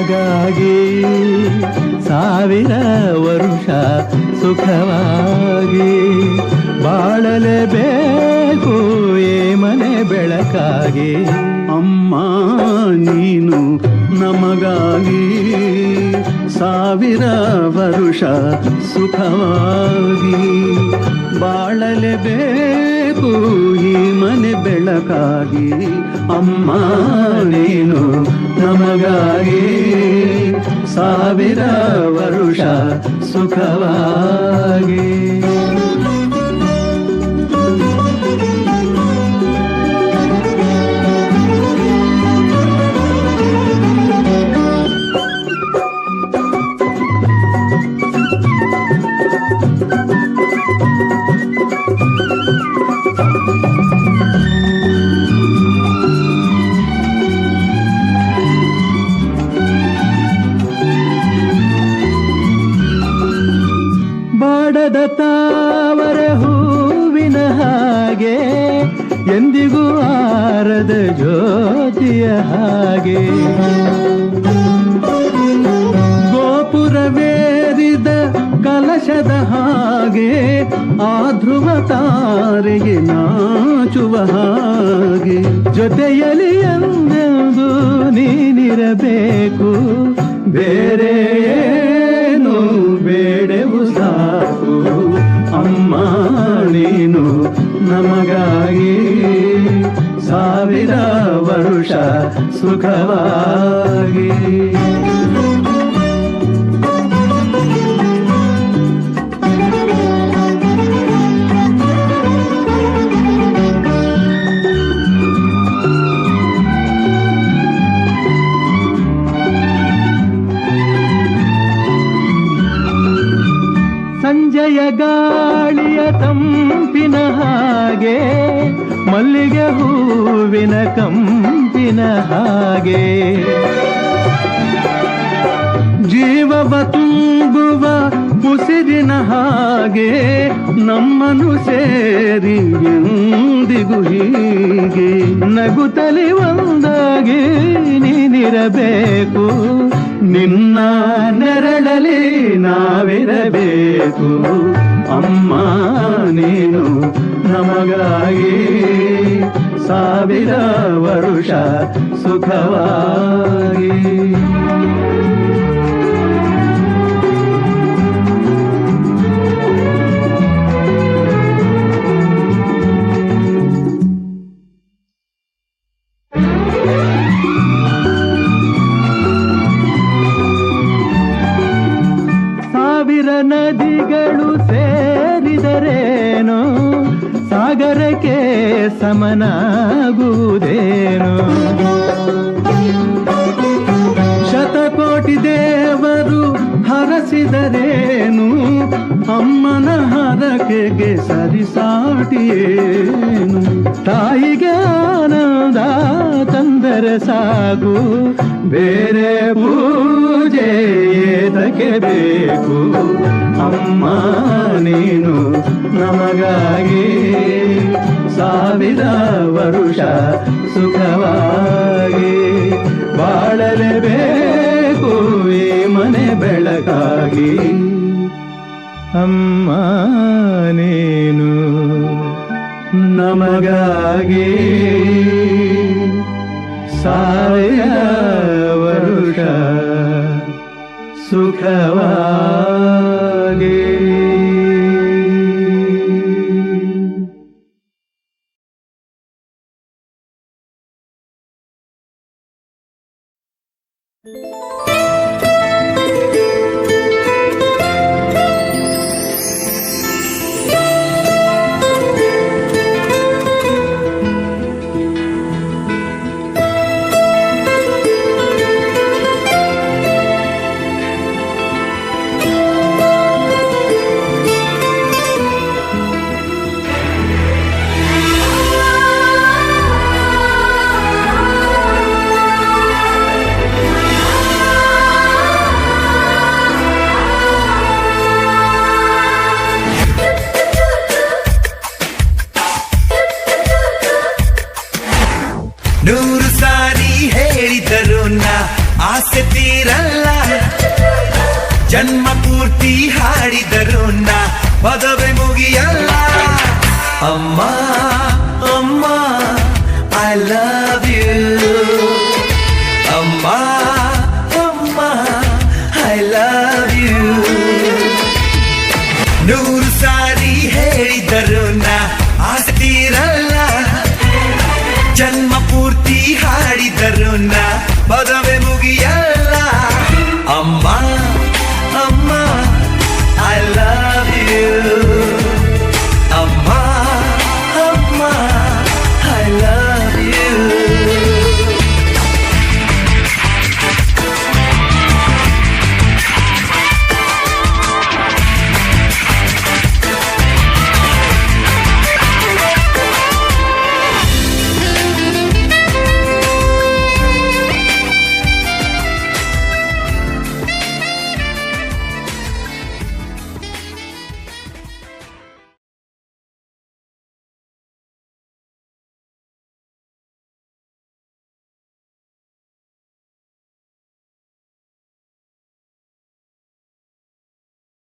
ನಮಗಾಗಿ ಸಾವಿರ ವರುಷ ಸುಖವಾಗಿ ಬಾಳಲೇಬೇಕು ಈ ಮನೆ ಬೆಳಕಾಗಿ. ಅಮ್ಮ ನೀನು ನಮಗಾಗಿ ಸಾವಿರ ವರುಷ ಸುಖವಾಗಿ ಬಾಳಲೇಬೇಕು ಈ ಮನೆ ಬೆಳಕಾಗಿ. ಅಮ್ಮ ನೀನು ನಮಗಾಗಿ ಸಾವಿರ ವರುಷ ಸುಖವಾಗಿ. ಬಾಡದ ತಾವರ ಹೂವಿನ ಹಾಗೆ ಎಂದಿಗೂ ಆರದ ಜ್ಯೋತಿಯ ಹಾಗೆ ಗೋಪುರವೇರಿದ ಕಲಶದ ಹಾಗೆ ಆ ಧ್ರುವ ತಾರೆಗೆ ನಾಚುವ ಹಾಗೆ ಜೊತೆಯಲ್ಲಿ ಎಂದೆಂದು ನೀನಿರಬೇಕು ಬೇರೆ ಏನು ಬೇಡವು ಸಾಕು. ಅಮ್ಮ ನೀನು ನಮಗಾಗಿ ಸಾವಿರ ವರುಷ ಸುಖವಾಗಿ. ಸಂಜೆಯ ಗಾಳಿಯ ತಂಪಿನ ಹಾಗೆ ಮಲ್ಲಿಗೆ ಹೂವಿನ ಕಂಪಿನ ಹಾಗೆ ಜೀವವ ತುಂಬುವ ಉಸಿರಿನ ಹಾಗೆ ನಮ್ಮನ್ನು ಸೇರಿ ಎಂದಿಗೂ ಹೀಗೆ ನಗುತ್ತಲಿ ಒಂದಾಗಿ ನೀನಿರಬೇಕು ನಿನ್ನ ನೆರಳಲಿ ನಾವಿರಬೇಕು. ಅಮ್ಮ ನೀನು ನಮಗಾಗಿ ಸಾವಿರ ವರುಷ ಸುಖವಾಗಿ. ಸಾವಿರ ನದಿಗಳು ಸೇರಿದರೇನು ಸಾಗರಕ್ಕೆ ಸಮನಾಗುವುದೇನು. ಶತಕೋಟಿ ದೇವರು ಹರಸಿದರೇನು ಅಮ್ಮನ ಹರಕೆಗೆ ಸರಿಸಾಟಿಯೇನು. ತಾಯಿಗೆ ಆನಂದ ತಂದರೆ ಸಾಕು ಬೇರೆ ಪೂಜೆ ಏತಕ್ಕೆ ಬೇಕು. ಅಮ್ಮ ನೀನು ನಮಗಾಗಿ ಸಾವಿರ ವರುಷ ಸುಖವಾಗಿ ಬಾಳಲೇಬೇಕು ಈ ಮನೆ ಬೆಳಕಾಗಿ. ಅಮ್ಮ ನೀನು ನಮಗಾಗಿ ಸಾವಿರ ವರುಷ ಸುಖವಾಗಿ. ಆಸ್ತಿರಲ್ಲ ಜನ್ಮ ಪೂರ್ತಿ ಹಾಡಿದರು ನಾ ಪದವೇ ಮುಗಿಯಲ್ಲ ಅಮ್ಮ ಅಮ್ಮ ಐ ಲವ್ ಯು ಅಮ್ಮ ಅಮ್ಮ ಐ ಲವ್ ಯು ನೂರು ಸಾರಿ ಹೇಳಿದರು ನಾ ಆಸ್ತಿರಲ್ಲ ಜನ್ಮ ಪೂರ್ತಿ ಹಾಡಿದರು ನಾ ಪದವೇ ಮುಗಿಯಲ್ಲ ಅಮ್ಮ